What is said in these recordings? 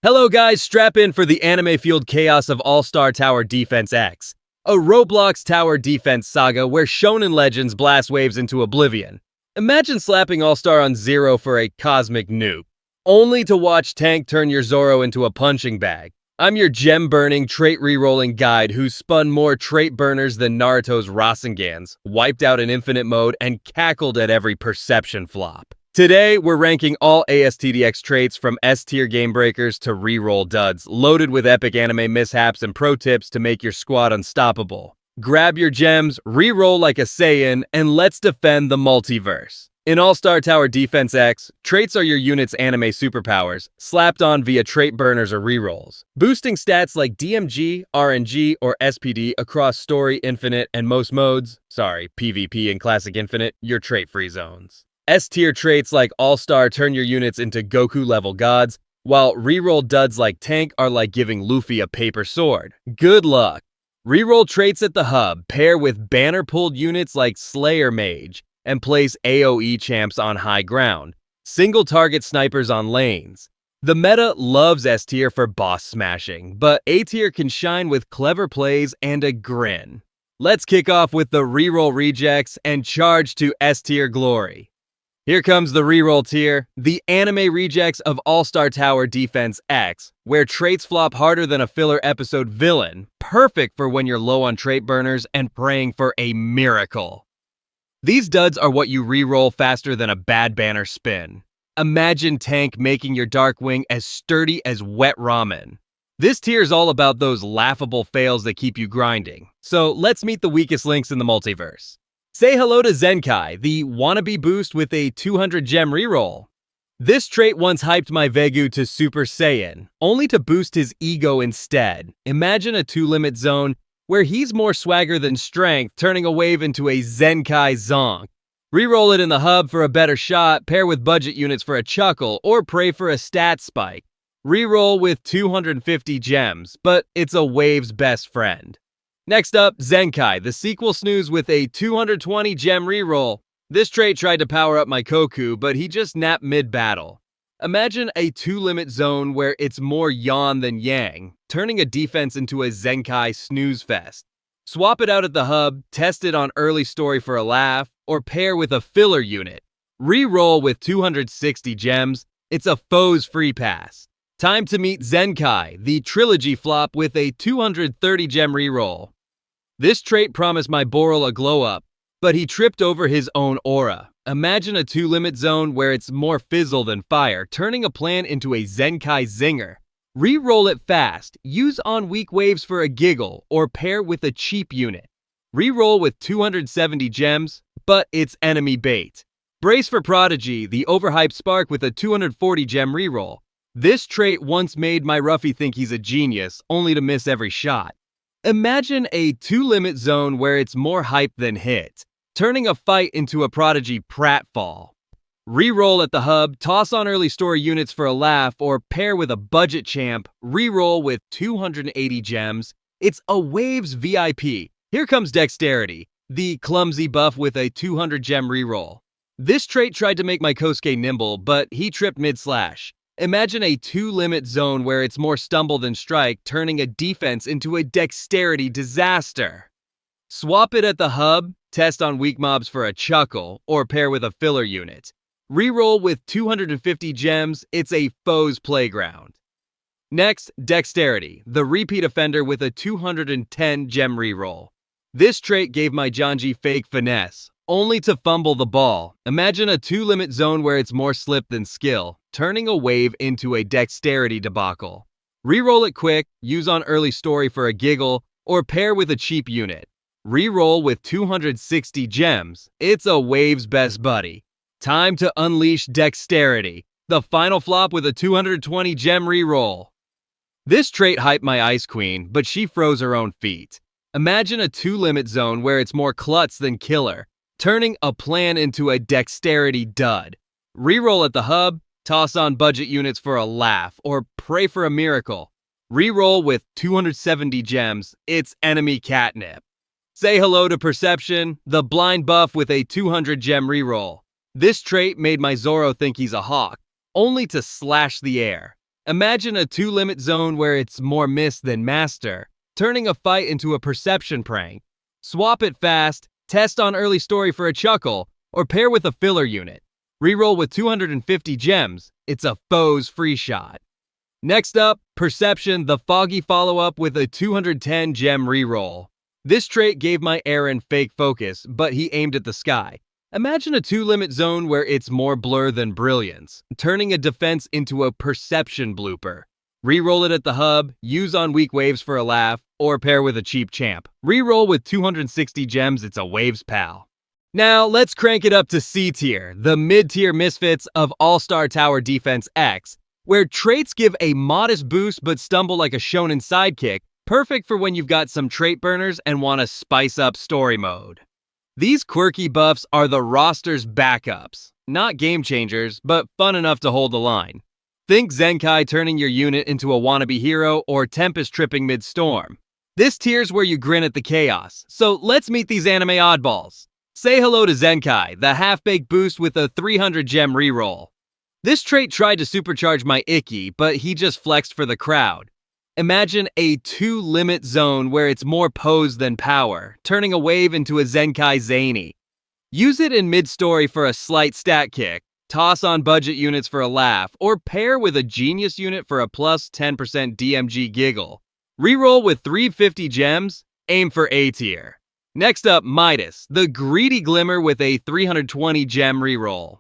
Hello guys, strap in for the anime-fueled chaos of All-Star Tower Defense X, a Roblox tower defense saga where Shonen legends blast waves into oblivion. Imagine slapping All-Star on Zero for a cosmic nuke, only to watch Tank turn your Zoro into a punching bag. I'm your gem-burning, trait-rerolling guide who spun more trait burners than Naruto's Rasengans, wiped out in infinite mode, and cackled at every perception flop. Today, we're ranking all ASTDX traits from S-tier game breakers to reroll duds, loaded with epic anime mishaps and pro tips to make your squad unstoppable. Grab your gems, reroll like a Saiyan, and let's defend the multiverse. In All-Star Tower Defense X, traits are your unit's anime superpowers, slapped on via trait burners or rerolls, boosting stats like DMG, RNG, or SPD across Story, Infinite, and most modes, PvP and Classic Infinite, your trait-free zones. S-tier traits like All-Star turn your units into Goku-level gods, while reroll duds like Tank are like giving Luffy a paper sword. Good luck! Reroll traits at the hub pair with banner-pulled units like Slayer Mage, and place AoE champs on high ground, single-target snipers on lanes. The meta loves S-tier for boss smashing, but A-tier can shine with clever plays and a grin. Let's kick off with the reroll rejects and charge to S-tier glory. Here comes the Rroll Tier, the anime rejects of All-Star Tower Defense X, where traits flop harder than a filler episode villain, perfect for when you're low on trait burners and praying for a miracle. These duds are what you reroll faster than a bad banner spin. Imagine Tank making your Darkwing as sturdy as wet ramen. This tier is all about those laughable fails that keep you grinding, so let's meet the weakest links in the multiverse. Say hello to Zenkai, the wannabe boost with a 200 gem reroll. This trait once hyped my Vegu to Super Saiyan, only to boost his ego instead. Imagine a 2-limit zone where he's more swagger than strength, turning a wave into a Zenkai Zonk. Reroll it in the hub for a better shot, pair with budget units for a chuckle, or pray for a stat spike. Reroll with 250 gems, but it's a wave's best friend. Next up, Zenkai, the sequel snooze with a 220 gem reroll. This trait tried to power up my Koku, but he just napped mid-battle. Imagine a 2-limit zone where it's more Yan than Yang, turning a defense into a Zenkai snooze fest. Swap it out at the hub, test it on early story for a laugh, or pair with a filler unit. Reroll with 260 gems, it's a foe's free pass. Time to meet Zenkai, the trilogy flop with a 230 gem reroll. This trait promised my Boral a glow-up, but he tripped over his own aura. Imagine a 2-limit zone where it's more fizzle than fire, turning a plan into a Zenkai zinger. Reroll it fast, use on weak waves for a giggle, or pair with a cheap unit. Reroll with 270 gems, but it's enemy bait. Brace for Prodigy, the overhyped spark with a 240 gem reroll. This trait once made my Ruffy think he's a genius, only to miss every shot. Imagine a 2-limit zone where it's more hype than hit, turning a fight into a Prodigy pratfall. Reroll at the hub, toss on early story units for a laugh, or pair with a budget champ, reroll with 280 gems. It's a waves VIP. Here comes Dexterity, the clumsy buff with a 200 gem reroll. This trait tried to make my Kosuke nimble, but he tripped mid-slash. Imagine a 2-limit zone where it's more stumble than strike, turning a defense into a dexterity disaster. Swap it at the hub, test on weak mobs for a chuckle, or pair with a filler unit. Reroll with 250 gems, it's a foe's playground. Next, Dexterity, the repeat offender with a 210 gem reroll. This trait gave my Janji fake finesse, only to fumble the ball. Imagine a 2-limit zone where it's more slip than skill, turning a wave into a dexterity debacle. Reroll it quick, use on early story for a giggle, or pair with a cheap unit. Reroll with 260 gems, it's a wave's best buddy. Time to unleash Dexterity, the final flop with a 220 gem reroll. This trait hyped my Ice Queen, but she froze her own feet. Imagine a 2-limit zone where it's more klutz than killer, turning a plan into a dexterity dud. Reroll at the hub, toss on budget units for a laugh, or pray for a miracle. Reroll with 270 gems, it's enemy catnip. Say hello to Perception, the blind buff with a 200 gem reroll. This trait made my Zoro think he's a hawk, only to slash the air. Imagine a 2-limit zone where it's more miss than master, turning a fight into a perception prank. Swap it fast, test on early story for a chuckle, or pair with a filler unit. Reroll with 250 gems, it's a foe's free shot. Next up, Perception, the foggy follow-up with a 210 gem reroll. This trait gave my Aaron fake focus, but he aimed at the sky. Imagine a 2-limit zone where it's more blur than brilliance, turning a defense into a perception blooper. Reroll it at the hub, use on weak waves for a laugh, or pair with a cheap champ. Reroll with 260 gems, it's a waves pal. Now, let's crank it up to C tier, the mid-tier misfits of All-Star Tower Defense X, where traits give a modest boost but stumble like a shonen sidekick, perfect for when you've got some trait burners and want to spice up story mode. These quirky buffs are the roster's backups, not game changers, but fun enough to hold the line. Think Zenkai turning your unit into a wannabe hero or Tempest tripping mid-storm. This tier's where you grin at the chaos, so let's meet these anime oddballs. Say hello to Zenkai, the half-baked boost with a 300 gem reroll. This trait tried to supercharge my Icky, but he just flexed for the crowd. Imagine a 2-limit zone where it's more pose than power, turning a wave into a Zenkai zany. Use it in mid-story for a slight stat kick, toss on budget units for a laugh, or pair with a genius unit for a plus 10% DMG giggle. Reroll with 350 gems, aim for A tier. Next up, Midas, the greedy glimmer with a 320 gem reroll.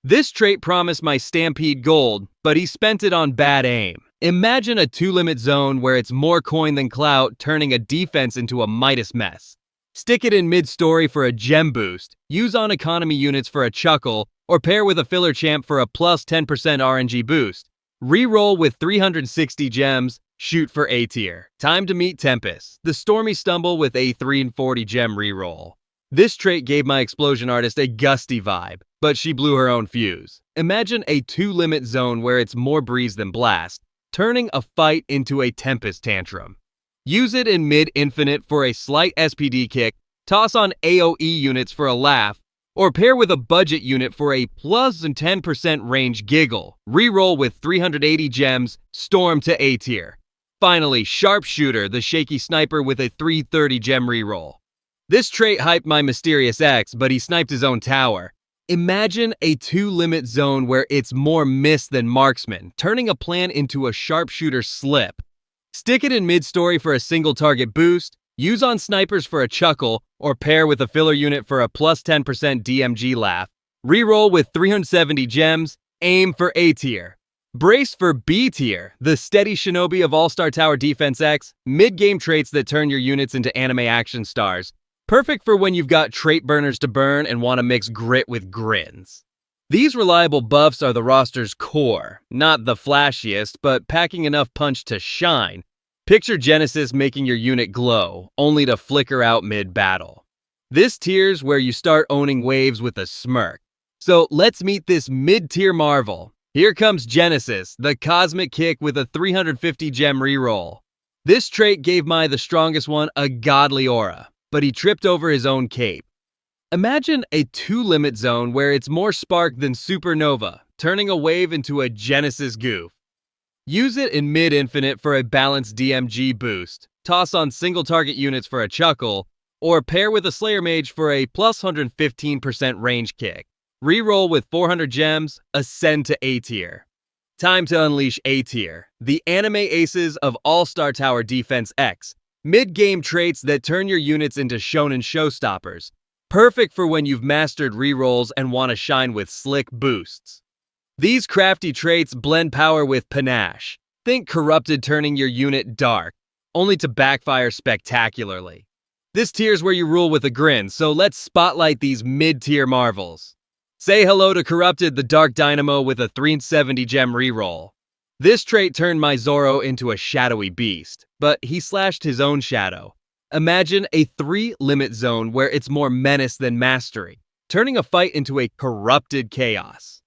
This trait promised my Stampede gold, but he spent it on bad aim. Imagine a 2-limit zone where it's more coin than clout, turning a defense into a Midas mess. Stick it in mid-story for a gem boost, use on economy units for a chuckle, or pair with a filler champ for a plus 10% RNG boost. Reroll with 360 gems, shoot for A tier. Time to meet Tempest, the stormy stumble with a 340 gem reroll. This trait gave my explosion artist a gusty vibe, but she blew her own fuse. Imagine a 2-limit zone where it's more breeze than blast, turning a fight into a Tempest tantrum. Use it in mid-infinite for a slight SPD kick, toss on AoE units for a laugh, or pair with a budget unit for a plus 10% range giggle. Reroll with 380 gems, storm to A tier. Finally, Sharpshooter, the shaky sniper with a 330 gem reroll. This trait hyped my Mysterious X, but he sniped his own tower. Imagine a 2-limit zone where it's more miss than marksman, turning a plan into a sharpshooter slip. Stick it in mid-story for a single target boost, use on snipers for a chuckle, or pair with a filler unit for a plus 10% DMG laugh. Reroll with 370 gems, aim for A tier. Brace for B tier, the steady shinobi of All-Star Tower Defense X, mid-game traits that turn your units into anime action stars. Perfect for when you've got trait burners to burn and want to mix grit with grins. These reliable buffs are the roster's core, not the flashiest, but packing enough punch to shine. Picture Genesis making your unit glow, only to flicker out mid-battle. This tier's where you start owning waves with a smirk. So let's meet this mid-tier marvel. Here comes Genesis, the cosmic kick with a 350 gem reroll. This trait gave the strongest one a godly aura, but he tripped over his own cape. Imagine a 2-limit zone where it's more spark than supernova, turning a wave into a Genesis goof. Use it in mid-infinite for a balanced DMG boost, toss on single target units for a chuckle, or pair with a Slayer Mage for a plus 115% range kick. Reroll with 400 gems, ascend to A tier. Time to unleash A tier, the anime aces of All-Star Tower Defense X. Mid-game traits that turn your units into shonen showstoppers. Perfect for when you've mastered rerolls and want to shine with slick boosts. These crafty traits blend power with panache. Think Corrupted turning your unit dark, only to backfire spectacularly. This tier's where you rule with a grin, so let's spotlight these mid-tier marvels. Say hello to Corrupted, the Dark Dynamo with a 370 gem reroll. This trait turned my Zoro into a shadowy beast, but he slashed his own shadow. Imagine a 3-limit zone where it's more menace than mastery, turning a fight into a corrupted chaos.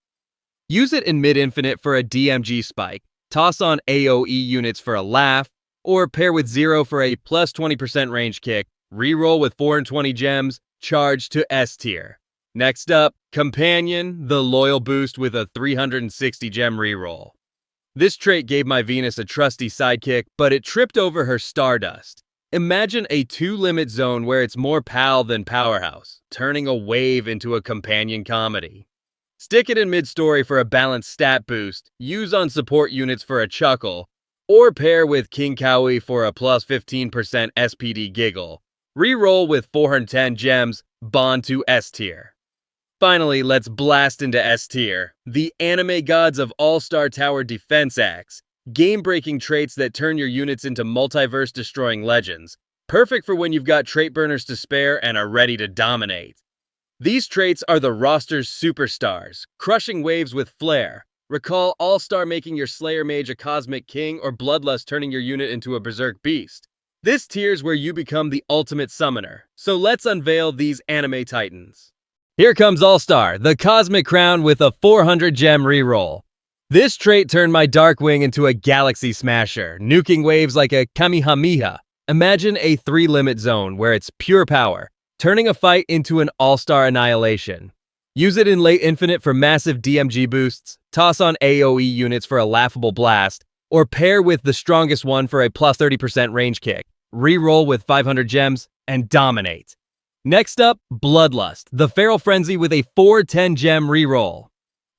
Use it in mid-infinite for a DMG spike, toss on AoE units for a laugh, or pair with Zero for a plus 20% range kick, reroll with 420 gems, charge to S tier. Next up, Companion, the loyal boost with a 360 gem reroll. This trait gave my Venus a trusty sidekick, but it tripped over her Stardust. Imagine a 2-limit zone where it's more pal than powerhouse, turning a wave into a companion comedy. Stick it in mid-story for a balanced stat boost, use on support units for a chuckle, or pair with King Kaui for a plus 15% SPD giggle. Reroll with 410 gems, bond to S tier. Finally, let's blast into S tier, the anime gods of All-Star Tower Defense Axe, game-breaking traits that turn your units into multiverse-destroying legends, perfect for when you've got trait burners to spare and are ready to dominate. These traits are the roster's superstars, crushing waves with flair. Recall All-Star making your Slayer Mage a Cosmic King or Bloodlust turning your unit into a Berserk Beast. This tier's where you become the ultimate summoner, so let's unveil these anime titans. Here comes All-Star, the Cosmic Crown with a 400-gem reroll. This trait turned my Darkwing into a Galaxy Smasher, nuking waves like a Kamehameha. Imagine a 3-limit zone where it's pure power, turning a fight into an all-star annihilation. Use it in late infinite for massive DMG boosts, toss on AoE units for a laughable blast, or pair with the strongest one for a plus 30% range kick, reroll with 500 gems, and dominate. Next up, Bloodlust, the Feral Frenzy with a 410 gem reroll.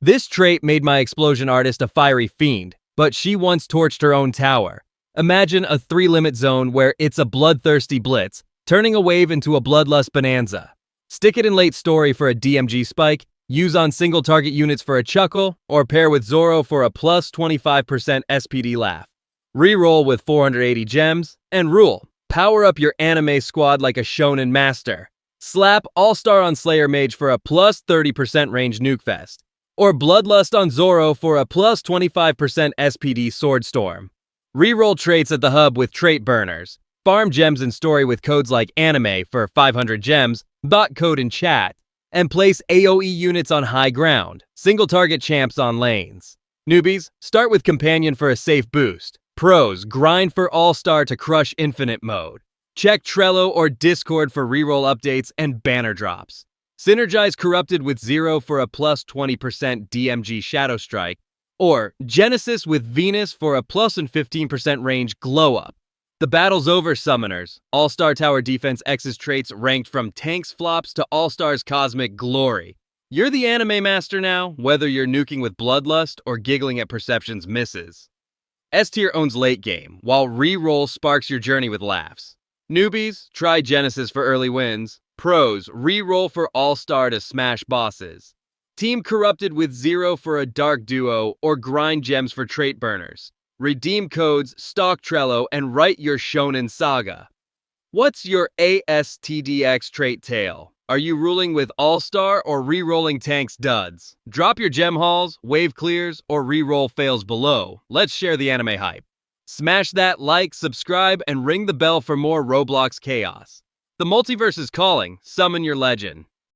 This trait made my explosion artist a fiery fiend, but she once torched her own tower. Imagine a 3-limit zone where it's a bloodthirsty blitz, turning a wave into a Bloodlust bonanza. Stick it in late story for a DMG spike, use on single target units for a chuckle, or pair with Zoro for a plus 25% SPD laugh. Reroll with 480 gems, and rule. Power up your anime squad like a Shonen master. Slap All-Star on Slayer Mage for a plus 30% range nuke fest. Or Bloodlust on Zoro for a plus 25% SPD Swordstorm. Reroll traits at the hub with trait burners. Farm gems in story with codes like anime for 500 gems, bot code in chat, and place AoE units on high ground, single target champs on lanes. Newbies, start with companion for a safe boost. Pros, grind for All-Star to crush infinite mode. Check Trello or Discord for reroll updates and banner drops. Synergize Corrupted with Zero for a plus 20% DMG Shadow Strike, or Genesis with Venus for a plus 15% range Glow Up. The battle's over, summoners. All-Star Tower Defense X's traits ranked from tanks flops to All-Star's cosmic glory. You're the anime master now, whether you're nuking with Bloodlust or giggling at Perception's misses. S tier owns late game, while reroll sparks your journey with laughs. Newbies, try Genesis for early wins. Pros, reroll for All-Star to smash bosses. Team Corrupted with Zero for a dark duo, or grind gems for trait burners. Redeem codes, stalk Trello, and write your Shonen saga. What's your ASTDX trait tail? Are you ruling with All-Star or re-rolling tanks duds? Drop your gem hauls, wave clears, or re-roll fails below. Let's share the anime hype. Smash that like, subscribe, and ring the bell for more Roblox chaos. The multiverse is calling. Summon your legend.